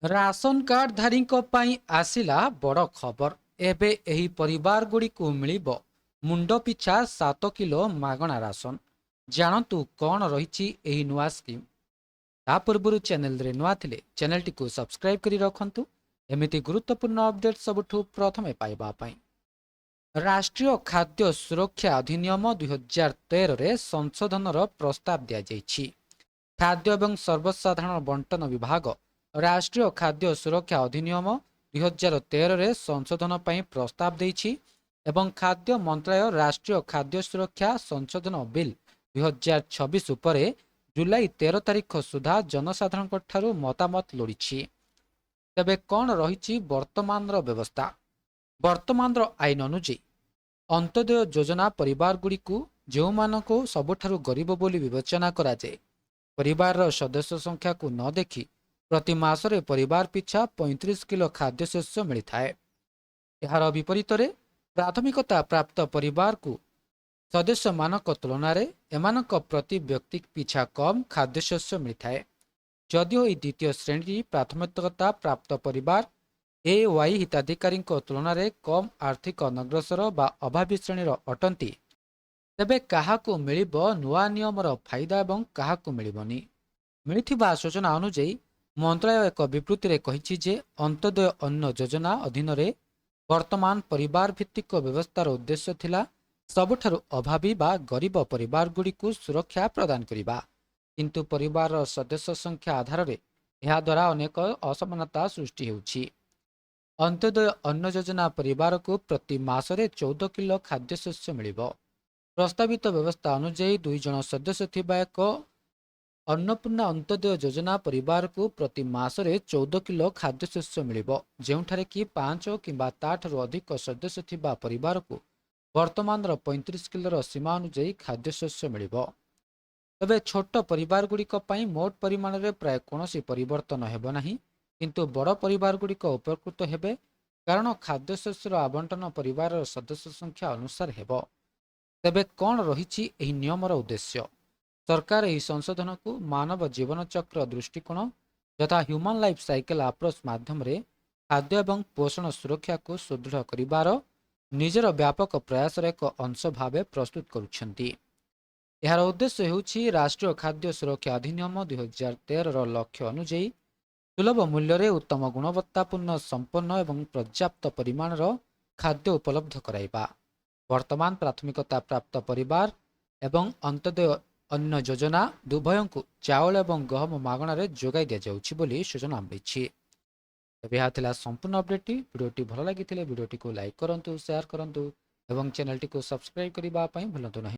Ration card ଧାରୀଙ୍କ ପାଇଁ ଆସିଲା ବଡ଼ ଖବର। ଏବେ ଏହି ପରିବାରଗୁଡ଼ିକୁ ମିଳିବ ମୁଣ୍ଡ ପିଛା 7 କିଲୋ ମାଗଣା ରାସନ। ଜାଣନ୍ତୁ କ'ଣ ରହିଛି ଏହି ନୂଆ ସ୍କିମ୍। ତା ପୂର୍ବରୁ ଚ୍ୟାନେଲରେ ନୂଆ ଥିଲେ ଚ୍ୟାନେଲଟିକୁ ସବସ୍କ୍ରାଇବ୍ କରି ରଖନ୍ତୁ, ଏମିତି ଗୁରୁତ୍ୱପୂର୍ଣ୍ଣ ଅପଡେଟ୍ ସବୁଠୁ ପ୍ରଥମେ ପାଇବା ପାଇଁ। ରାଷ୍ଟ୍ରୀୟ ଖାଦ୍ୟ ସୁରକ୍ଷା ଅଧିନିୟମ 2013ରେ ସଂଶୋଧନର ପ୍ରସ୍ତାବ ଦିଆଯାଇଛି। ଖାଦ୍ୟ ଏବଂ ସର୍ବସାଧାରଣ ବଣ୍ଟନ ବିଭାଗ ରାଷ୍ଟ୍ରୀୟ ଖାଦ୍ୟ ସୁରକ୍ଷା ଅଧିନିୟମ 2013ରେ ସଂଶୋଧନ ପାଇଁ ପ୍ରସ୍ତାବ ଦେଇଛି ଏବଂ ଖାଦ୍ୟ ମନ୍ତ୍ରାଳୟ ରାଷ୍ଟ୍ରୀୟ ଖାଦ୍ୟ ସୁରକ୍ଷା ସଂଶୋଧନ ବିଲ୍ 2026 ଉପରେ ଜୁଲାଇ 13 ତାରିଖ ସୁଦ୍ଧା ଜନସାଧାରଣଙ୍କ ଠାରୁ ମତାମତ ଲୋଡ଼ିଛି। ତେବେ କ'ଣ ରହିଛି ବର୍ତ୍ତମାନର ବ୍ୟବସ୍ଥା? ବର୍ତ୍ତମାନର ଆଇନ ଅନୁଯାୟୀ ଅନ୍ତ୍ୟୋଦୟ ଯୋଜନା ପରିବାରଗୁଡ଼ିକୁ, ଯେଉଁମାନଙ୍କୁ ସବୁଠାରୁ ଗରିବ ବୋଲି ବିବେଚନା କରାଯାଏ, ପରିବାରର ସଦସ୍ୟ ସଂଖ୍ୟାକୁ ନ ଦେଖି ପ୍ରତି ମାସରେ ପରିବାର ପିଛା 35 କିଲୋ ଖାଦ୍ୟଶସ୍ୟ ମିଳିଥାଏ। ଏହାର ବିପରୀତରେ ପ୍ରାଥମିକତା ପ୍ରାପ୍ତ ପରିବାରକୁ ସଦସ୍ୟମାନଙ୍କ ତୁଳନାରେ ଏମାନଙ୍କ ପ୍ରତି ବ୍ୟକ୍ତି ପିଛା କମ୍ ଖାଦ୍ୟଶସ୍ୟ ମିଳିଥାଏ। ଯଦିଓ ଏହି ଦ୍ୱିତୀୟ ଶ୍ରେଣୀ ପ୍ରାଥମିକତା ପ୍ରାପ୍ତ ପରିବାର AY ହିତାଧିକାରୀଙ୍କ ତୁଳନାରେ କମ୍ ଆର୍ଥିକ ଅନଗ୍ରସର ବା ଅଭାବୀ ଶ୍ରେଣୀର ଅଟନ୍ତି, ତେବେ କାହାକୁ ମିଳିବ ନୂଆ ନିୟମର ଫାଇଦା ଏବଂ କାହାକୁ ମିଳିବନି? ମିଳିଥିବା ସୂଚନା ଅନୁଯାୟୀ ମନ୍ତ୍ରାଳୟ ଏକ ବିବୃତ୍ତିରେ କହିଛି ଯେ ଅନ୍ତ୍ୟୋଦୟ ଅନ୍ନ ଯୋଜନା ଅଧୀନରେ ବର୍ତ୍ତମାନ ପରିବାର ଭିତ୍ତିକ ବ୍ୟବସ୍ଥାର ଉଦ୍ଦେଶ୍ୟ ଥିଲା ସବୁଠାରୁ ଅଭାବୀ ବା ଗରିବ ପରିବାରଗୁଡ଼ିକୁ ସୁରକ୍ଷା ପ୍ରଦାନ କରିବା, କିନ୍ତୁ ପରିବାରର ସଦସ୍ୟ ସଂଖ୍ୟା ଆଧାରରେ ଏହାଦ୍ୱାରା ଅନେକ ଅସମାନତା ସୃଷ୍ଟି ହେଉଛି। ଅନ୍ତ୍ୟୋଦୟ ଅନ୍ନ ଯୋଜନା ପରିବାରକୁ ପ୍ରତି ମାସରେ 14 କିଲୋ ଖାଦ୍ୟଶସ୍ୟ ମିଳିବ। ପ୍ରସ୍ତାବିତ ବ୍ୟବସ୍ଥା ଅନୁଯାୟୀ 2 ଜଣ ସଦସ୍ୟ ଥିବା ଏକ ଅନ୍ନପୂର୍ଣ୍ଣା ଅନ୍ତ୍ୟୋଦୟ ଯୋଜନା ପରିବାରକୁ ପ୍ରତି ମାସରେ 14 କିଲୋ ଖାଦ୍ୟଶସ୍ୟ ମିଳିବ, ଯେଉଁଠାରେ କି 5 କିମ୍ବା ତାଠାରୁ ଅଧିକ ସଦସ୍ୟ ଥିବା ପରିବାରକୁ ବର୍ତ୍ତମାନର 35 କିଲୋର ସୀମା ଅନୁଯାୟୀ ଖାଦ୍ୟଶସ୍ୟ ମିଳିବ। ତେବେ ଛୋଟ ପରିବାରଗୁଡ଼ିକ ପାଇଁ ମୋଟ ପରିମାଣରେ ପ୍ରାୟ କୌଣସି ପରିବର୍ତ୍ତନ ହେବ ନାହିଁ, କିନ୍ତୁ ବଡ଼ ପରିବାରଗୁଡ଼ିକ ଉପକୃତ ହେବେ, କାରଣ ଖାଦ୍ୟଶସ୍ୟର ଆବଣ୍ଟନ ପରିବାରର ସଦସ୍ୟ ସଂଖ୍ୟା ଅନୁସାରେ ହେବ। ତେବେ କ'ଣ ରହିଛି ଏହି ନିୟମର ଉଦ୍ଦେଶ୍ୟ? ସରକାର ଏହି ସଂଶୋଧନକୁ ମାନବ ଜୀବନଚକ୍ର ଦୃଷ୍ଟିକୋଣ ଯଥା ହ୍ୟୁମାନ୍ ଲାଇଫ୍ ସାଇକେଲ୍ ଆପ୍ରୋଚ୍ ମାଧ୍ୟମରେ ଖାଦ୍ୟ ଏବଂ ପୋଷଣ ସୁରକ୍ଷାକୁ ସୁଦୃଢ଼ କରିବାର ନିଜର ବ୍ୟାପକ ପ୍ରୟାସର ଏକ ଅଂଶ ଭାବେ ପ୍ରସ୍ତୁତ କରୁଛନ୍ତି। ଏହାର ଉଦ୍ଦେଶ୍ୟ ହେଉଛି ରାଷ୍ଟ୍ରୀୟ ଖାଦ୍ୟ ସୁରକ୍ଷା ଅଧିନିୟମ 2013ର ଲକ୍ଷ୍ୟ ଅନୁଯାୟୀ ସୁଲଭ ମୂଲ୍ୟରେ ଉତ୍ତମ ଗୁଣବତ୍ତାପୂର୍ଣ୍ଣ ସମ୍ପନ୍ନ ଏବଂ ପର୍ଯ୍ୟାପ୍ତ ପରିମାଣର ଖାଦ୍ୟ ଉପଲବ୍ଧ କରାଇବା। ବର୍ତ୍ତମାନ ପ୍ରାଥମିକତା ପ୍ରାପ୍ତ ପରିବାର ଏବଂ ଅନ୍ତ୍ୟୋଦୟ ଅନ୍ନ ଯୋଜନା ଉଭୟଙ୍କୁ ଚାଉଳ ଏବଂ ଗହମ ମାଗଣାରେ ଯୋଗାଇ ଦିଆଯାଉଛି ବୋଲି ସୂଚନା ମିଳିଛି। ଏବେ ଏହା ଥିଲା ସମ୍ପୂର୍ଣ୍ଣ ଅପଡେଟ୍ଟି। ଭିଡ଼ିଓଟି ଭଲ ଲାଗିଥିଲେ ଭିଡ଼ିଓଟିକୁ ଲାଇକ୍ କରନ୍ତୁ, ସେୟାର କରନ୍ତୁ ଏବଂ ଚ୍ୟାନେଲଟିକୁ ସବସ୍କ୍ରାଇବ୍ କରିବା ପାଇଁ ଭୁଲନ୍ତୁ ନାହିଁ।